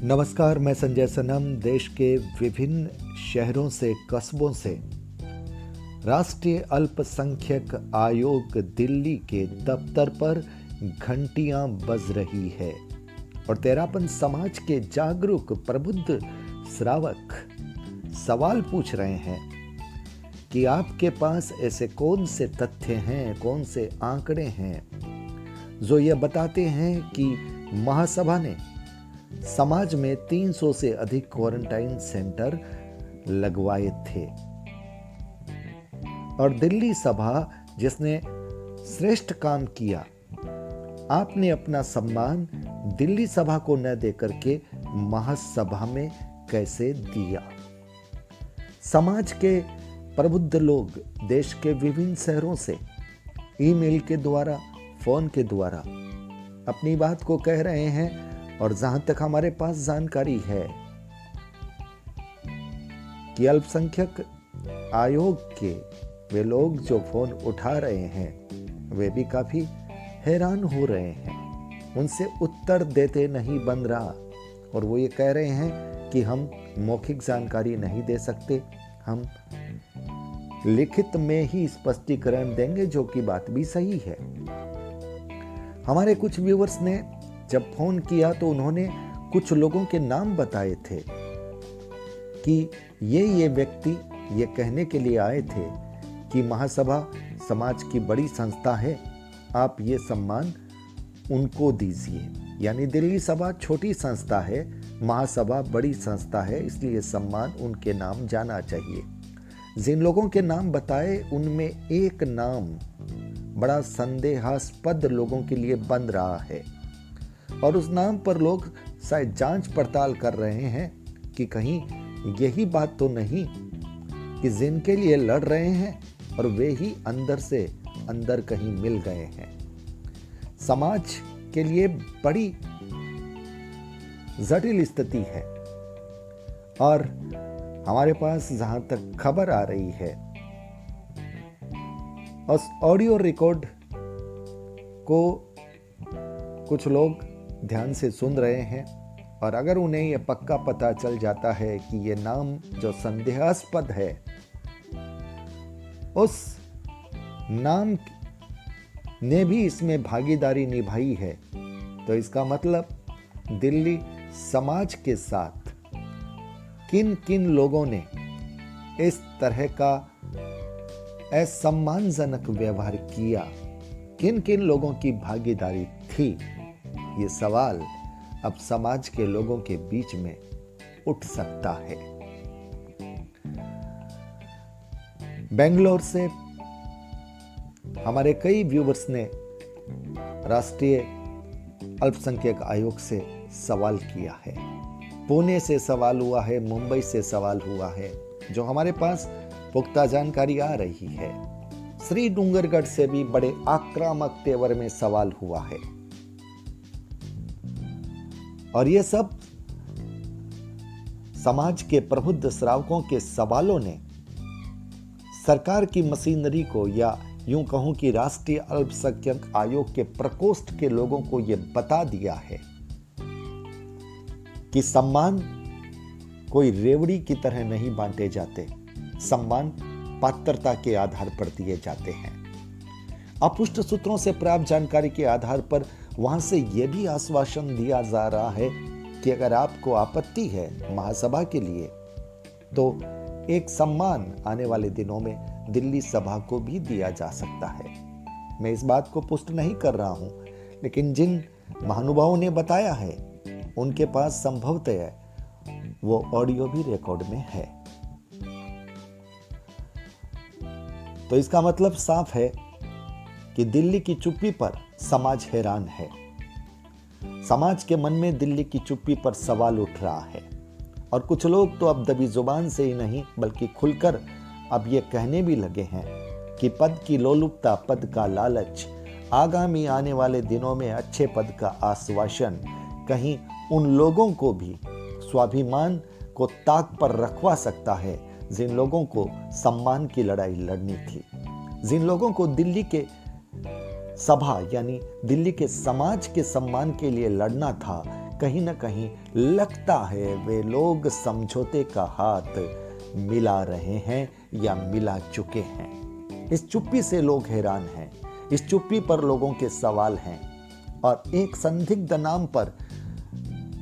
नमस्कार, मैं संजय सनम देश के विभिन्न शहरों से, कस्बों से राष्ट्रीय अल्पसंख्यक आयोग दिल्ली के दफ्तर पर घंटियां बज रही है और तेरापन समाज के जागरूक प्रबुद्ध श्रावक सवाल पूछ रहे हैं कि आपके पास ऐसे कौन से तथ्य हैं, कौन से आंकड़े हैं जो ये बताते हैं कि महासभा ने समाज में 300 से अधिक क्वारंटाइन सेंटर लगवाए थे। और दिल्ली सभा जिसने श्रेष्ठ काम किया, आपने अपना सम्मान दिल्ली सभा को न देकर के महासभा में कैसे दिया? समाज के प्रबुद्ध लोग देश के विभिन्न शहरों से ईमेल के द्वारा, फोन के द्वारा अपनी बात को कह रहे हैं और जहां तक हमारे पास जानकारी है कि अल्पसंख्यक आयोग के वे लोग जो फोन उठा रहे हैं वे भी काफी हैरान हो रहे हैं, उनसे उत्तर देते नहीं बन रहा और वो ये कह रहे हैं कि हम मौखिक जानकारी नहीं दे सकते, हम लिखित में ही स्पष्टीकरण देंगे, जो कि बात भी सही है। हमारे कुछ व्यूअर्स ने जब फोन किया तो उन्होंने कुछ लोगों के नाम बताए थे कि ये व्यक्ति ये कहने के लिए आए थे कि महासभा समाज की बड़ी संस्था है, आप ये सम्मान उनको दीजिए। यानी दिल्ली सभा छोटी संस्था है, महासभा बड़ी संस्था है, इसलिए सम्मान उनके नाम जाना चाहिए। जिन लोगों के नाम बताए उनमें एक नाम बड़ा संदेहास्पद लोगों के लिए बन रहा है और उस नाम पर लोग शायद जांच पड़ताल कर रहे हैं कि कहीं यही बात तो नहीं कि जिनके लिए लड़ रहे हैं और वे ही अंदर से अंदर कहीं मिल गए हैं। समाज के लिए बड़ी जटिल स्थिति है और हमारे पास जहां तक खबर आ रही है, उस ऑडियो रिकॉर्ड को कुछ लोग ध्यान से सुन रहे हैं और अगर उन्हें यह पक्का पता चल जाता है कि यह नाम जो संदेहास्पद है, उस नाम ने भी इसमें भागीदारी निभाई है, तो इसका मतलब दिल्ली समाज के साथ किन किन लोगों ने इस तरह का असम्मानजनक व्यवहार किया, किन किन लोगों की भागीदारी थी, ये सवाल अब समाज के लोगों के बीच में उठ सकता है। बेंगलोर से हमारे कई व्यूअर्स ने राष्ट्रीय अल्पसंख्यक आयोग से सवाल किया है, पुणे से सवाल हुआ है, मुंबई से सवाल हुआ है, जो हमारे पास पुख्ता जानकारी आ रही है। श्री डूंगरगढ़ से भी बड़े आक्रामक तेवर में सवाल हुआ है और ये सब समाज के प्रबुद्ध श्रावकों के सवालों ने सरकार की मशीनरी को, या यूं कहूं कि राष्ट्रीय अल्पसंख्यक आयोग के प्रकोष्ठ के लोगों को यह बता दिया है कि सम्मान कोई रेवड़ी की तरह नहीं बांटे जाते, सम्मान पात्रता के आधार पर दिए जाते हैं। अपुष्ट सूत्रों से प्राप्त जानकारी के आधार पर वहां से यह भी आश्वासन दिया जा रहा है कि अगर आपको आपत्ति है महासभा के लिए, तो एक सम्मान आने वाले दिनों में दिल्ली सभा को भी दिया जा सकता है। मैं इस बात को पुष्ट नहीं कर रहा हूं, लेकिन जिन महानुभावों ने बताया है उनके पास संभवतः वो ऑडियो भी रिकॉर्ड में है। तो इसका मतलब साफ है कि दिल्ली की चुप्पी पर समाज हैरान है। समाज के मन में दिल्ली की चुप्पी पर सवाल उठ रहा है और कुछ लोग तो अब दबी जुबान से ही नहीं बल्कि खुलकर अब ये कहने भी लगे हैं कि पद की लोलुपता, पद का लालच, आगामी आने वाले दिनों में अच्छे पद का आश्वासन कहीं उन लोगों को भी स्वाभिमान को ताक पर रखवा सकता है जिन लोगों को सम्मान की लड़ाई लड़नी थी, जिन लोगों को दिल्ली के सभा यानी दिल्ली के समाज के सम्मान के लिए लड़ना था कहीं ना कहीं लगता है वे लोग समझौते का हाथ मिला रहे हैं या मिला चुके हैं। इस चुप्पी से लोग हैरान हैं, इस चुप्पी पर लोगों के सवाल हैं और एक संदिग्ध नाम पर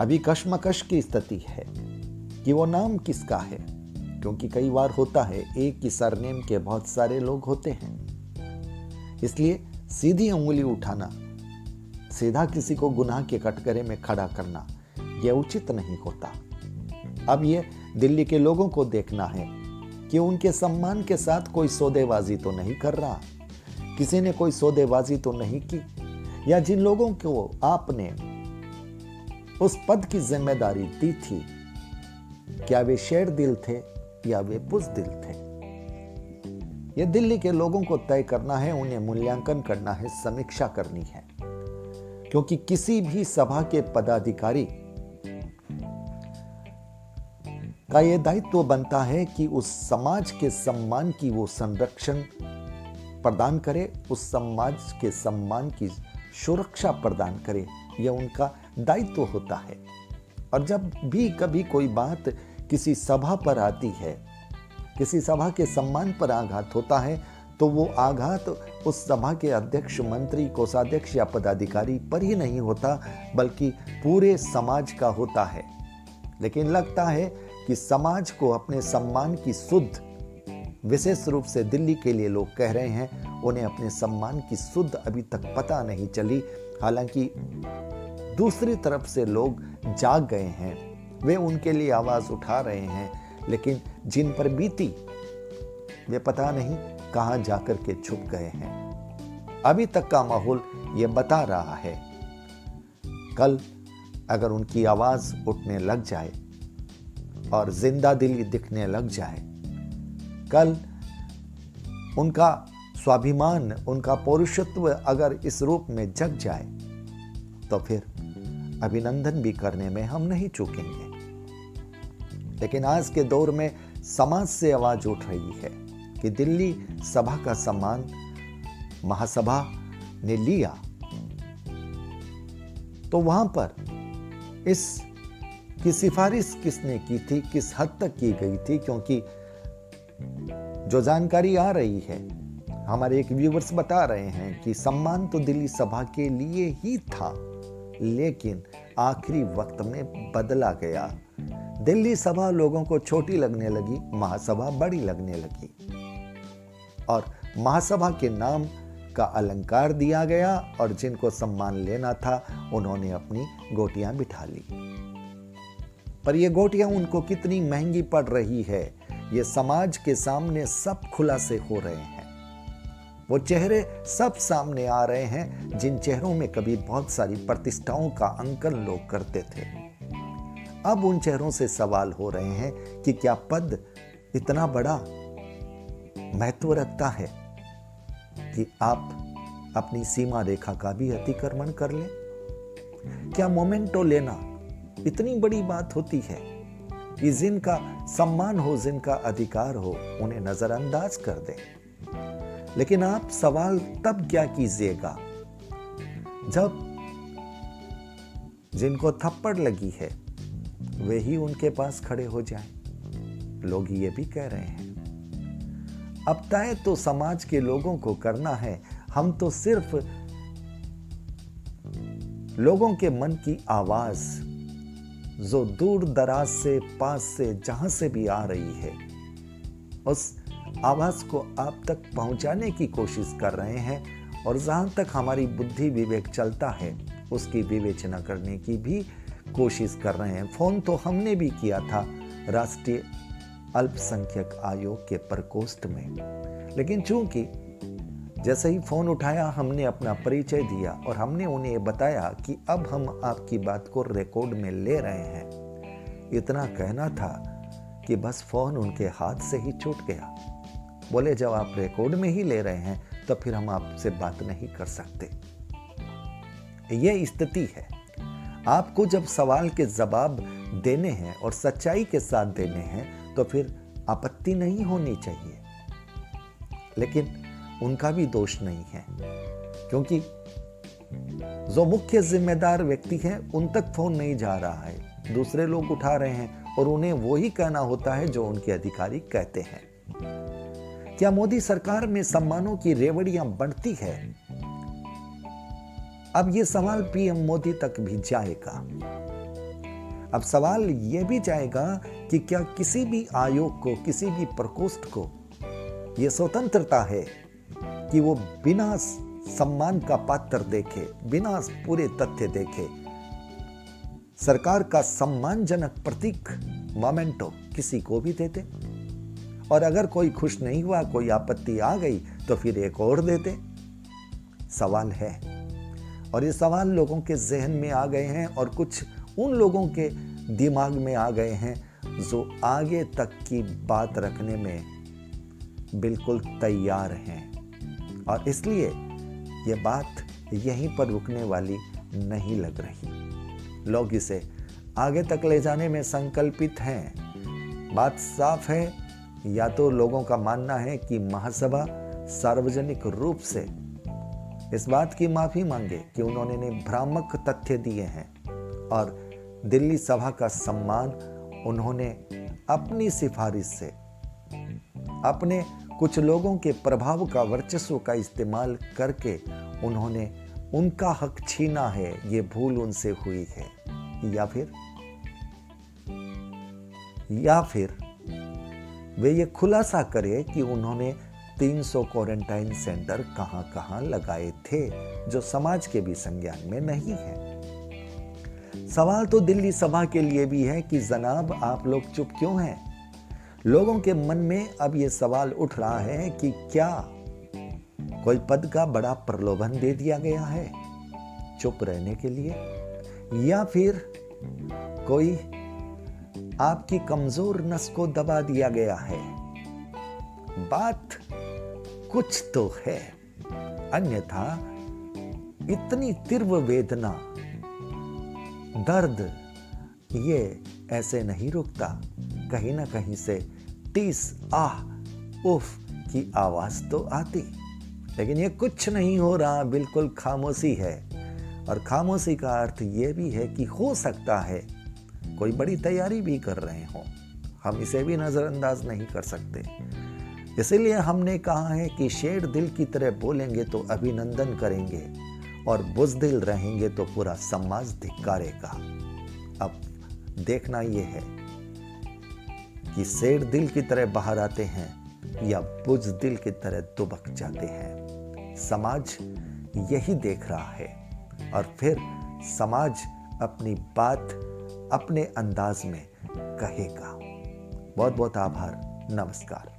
अभी कशमकश की स्थिति है कि वो नाम किसका है, क्योंकि कई बार होता है एक ही सरनेम के बहुत सारे लोग होते हैं। इसलिए सीधी उंगली उठाना, सीधा किसी को गुनाह के कटघरे में खड़ा करना यह उचित नहीं होता। अब यह दिल्ली के लोगों को देखना है कि उनके सम्मान के साथ कोई सौदेबाजी तो नहीं कर रहा, किसी ने कोई सौदेबाजी तो नहीं की, या जिन लोगों को आपने उस पद की जिम्मेदारी दी थी क्या वे शेर दिल थे या वे बुज़दिल थे। यह दिल्ली के लोगों को तय करना है, उन्हें मूल्यांकन करना है, समीक्षा करनी है, क्योंकि किसी भी सभा के पदाधिकारी का यह दायित्व बनता है कि उस समाज के सम्मान की वो संरक्षण प्रदान करे, उस समाज के सम्मान की सुरक्षा प्रदान करे, यह उनका दायित्व होता है। और जब भी कभी कोई बात किसी सभा पर आती है, किसी सभा के सम्मान पर आघात होता है, तो वो आघात उस सभा के अध्यक्ष, मंत्री, कोषाध्यक्ष या पदाधिकारी पर ही नहीं होता, बल्कि पूरे समाज का होता है। लेकिन लगता है कि समाज को अपने सम्मान की सुध, विशेष रूप से दिल्ली के लिए लोग कह रहे हैं, उन्हें अपने सम्मान की सुध अभी तक पता नहीं चली। हालांकि दूसरी तरफ से लोग जाग गए हैं, वे उनके लिए आवाज उठा रहे हैं, लेकिन जिन पर बीती वे पता नहीं कहां जाकर के छुप गए हैं। अभी तक का माहौल यह बता रहा है, कल अगर उनकी आवाज उठने लग जाए और जिंदा दिली दिखने लग जाए, कल उनका स्वाभिमान, उनका पौरुषत्व अगर इस रूप में जग जाए, तो फिर अभिनंदन भी करने में हम नहीं चूकेंगे। लेकिन आज के दौर में समाज से आवाज उठ रही है कि दिल्ली सभा का सम्मान महासभा ने लिया, तो वहां पर इस की सिफारिश किसने की थी, किस हद तक की गई थी, क्योंकि जो जानकारी आ रही है, हमारे एक व्यूवर्स बता रहे हैं कि सम्मान तो दिल्ली सभा के लिए ही था, लेकिन आखिरी वक्त में बदला गया। दिल्ली सभा लोगों को छोटी लगने लगी, महासभा बड़ी लगने लगी, और महासभा के नाम का अलंकार दिया गया, और जिनको सम्मान लेना था उन्होंने अपनी गोटियां बिठा ली। पर ये गोटियां उनको कितनी महंगी पड़ रही है, ये समाज के सामने सब खुलासे हो रहे हैं। वो चेहरे सब सामने आ रहे हैं जिन चेहरों में कभी बहुत सारी प्रतिष्ठाओं का अंकन लोग करते थे। अब उन चेहरों से सवाल हो रहे हैं कि क्या पद इतना बड़ा महत्व रखता है कि आप अपनी सीमा रेखा का भी अतिक्रमण कर लें? क्या मोमेंटो लेना इतनी बड़ी बात होती है कि जिनका सम्मान हो, जिनका अधिकार हो, उन्हें नजरअंदाज कर दें? लेकिन आप सवाल तब क्या कीजिएगा जब जिनको थप्पड़ लगी है वे ही उनके पास खड़े हो जाएं। लोग ये भी कह रहे हैं, अब तय तो समाज के लोगों को करना है, हम तो सिर्फ लोगों के मन की आवाज जो दूर दराज से, पास से, जहां से भी आ रही है, उस आवाज को आप तक पहुंचाने की कोशिश कर रहे हैं, और जहां तक हमारी बुद्धि विवेक चलता है उसकी विवेचना करने की भी कोशिश कर रहे हैं। फोन तो हमने भी किया था राष्ट्रीय अल्पसंख्यक आयोग के प्रकोष्ठ में, लेकिन चूंकि जैसे ही फोन उठाया हमने अपना परिचय दिया और हमने उन्हें बताया कि अब हम आपकी बात को रिकॉर्ड में ले रहे हैं, इतना कहना था कि बस फोन उनके हाथ से ही छूट गया। बोले जब आप रिकॉर्ड में ही ले रहे हैं तो फिर हम आपसे बात नहीं कर सकते। यह स्थिति है। आपको जब सवाल के जवाब देने हैं और सच्चाई के साथ देने हैं तो फिर आपत्ति नहीं होनी चाहिए, लेकिन उनका भी दोष नहीं है, क्योंकि जो मुख्य जिम्मेदार व्यक्ति हैं उन तक फोन नहीं जा रहा है, दूसरे लोग उठा रहे हैं और उन्हें वही कहना होता है जो उनके अधिकारी कहते हैं। क्या मोदी सरकार में सम्मानों की रेवड़ियां बढ़ती है? अब यह सवाल पीएम मोदी तक भी जाएगा। अब सवाल यह भी जाएगा कि क्या किसी भी आयोग को, किसी भी प्रकोष्ठ को यह स्वतंत्रता है कि वो बिना सम्मान का पात्र देखे, बिना पूरे तथ्य देखे सरकार का सम्मानजनक प्रतीक मोमेंटो किसी को भी देते, और अगर कोई खुश नहीं हुआ, कोई आपत्ति आ गई तो फिर एक और देते? सवाल है, और ये सवाल लोगों के जहन में आ गए हैं और कुछ उन लोगों के दिमाग में आ गए हैं जो आगे तक की बात रखने में बिल्कुल तैयार हैं, और इसलिए ये बात यहीं पर रुकने वाली नहीं लग रही। लोग इसे आगे तक ले जाने में संकल्पित हैं। बात साफ है, या तो लोगों का मानना है कि महासभा सार्वजनिक रूप से इस बात की माफी मांगे कि उन्होंने भ्रामक तथ्य दिए हैं, और दिल्ली सभा का सम्मान उन्होंने अपनी सिफारिश से, अपने कुछ लोगों के प्रभाव का, वर्चस्व का इस्तेमाल करके उन्होंने उनका हक छीना है, ये भूल उनसे हुई है। या फिर वे ये खुलासा करे कि उन्होंने 300 क्वारंटाइन सेंटर कहां-कहां लगाए थे जो समाज के भी संज्ञान में नहीं है। सवाल तो दिल्ली सभा के लिए भी है कि जनाब आप लोग चुप क्यों हैं? लोगों के मन में अब यह सवाल उठ रहा है कि क्या कोई पद का बड़ा प्रलोभन दे दिया गया है चुप रहने के लिए, या फिर कोई आपकी कमजोर नस को दबा दिया गया है? बात कुछ तो है, अन्यथा इतनी तीव्र वेदना, दर्द ये ऐसे नहीं रुकता। कहीं ना कहीं से टीस, आह, उफ की आवाज तो आती, लेकिन ये कुछ नहीं हो रहा, बिल्कुल खामोशी है। और खामोशी का अर्थ ये भी है कि हो सकता है कोई बड़ी तैयारी भी कर रहे हो, हम इसे भी नजरअंदाज नहीं कर सकते। इसीलिए हमने कहा है कि शेर दिल की तरह बोलेंगे तो अभिनंदन करेंगे, और बुज़दिल रहेंगे तो पूरा समाज धिक्कारेगा। अब देखना यह है कि शेर दिल की तरह बाहर आते हैं या बुज़दिल की तरह दुबक जाते हैं। समाज यही देख रहा है, और फिर समाज अपनी बात अपने अंदाज में कहेगा। बहुत बहुत आभार, नमस्कार।